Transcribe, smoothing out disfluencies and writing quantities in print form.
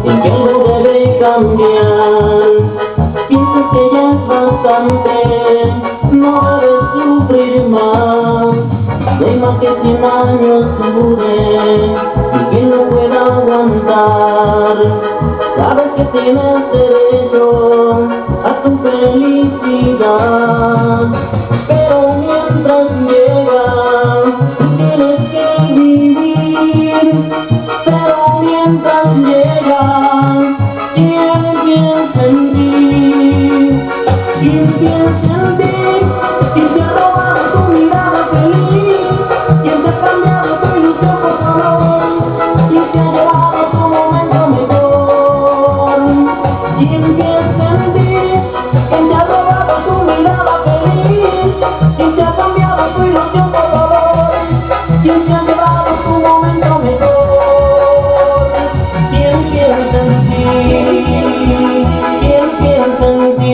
en que algo debe cambiar. Piensas que ya es bastante, no debes sufrir más. No hay más que 100 años dure y quien lo pueda aguantar. Sabes que tienes derecho a tu felicidad, pero mientras llega, tú tienes que vivir. Pero mientras llega, ¿quién piensa en ti? ¿Quién piensa en ti? ¿Quién te ha robado tu mirada feliz? ¿Quién te ha cambiado tu ilusión por favor? ¿Quién te ha llevado a tu momento mejor? ¿Quién piensa en ti? ¿Quién te ha robado tu mirada feliz? ¿Quién te ha cambiado tu ilusión por favor? ¿Quién te ha llevado a tu momento mejor? ¿Quién piensa en ti? ¿Quién piensa en ti?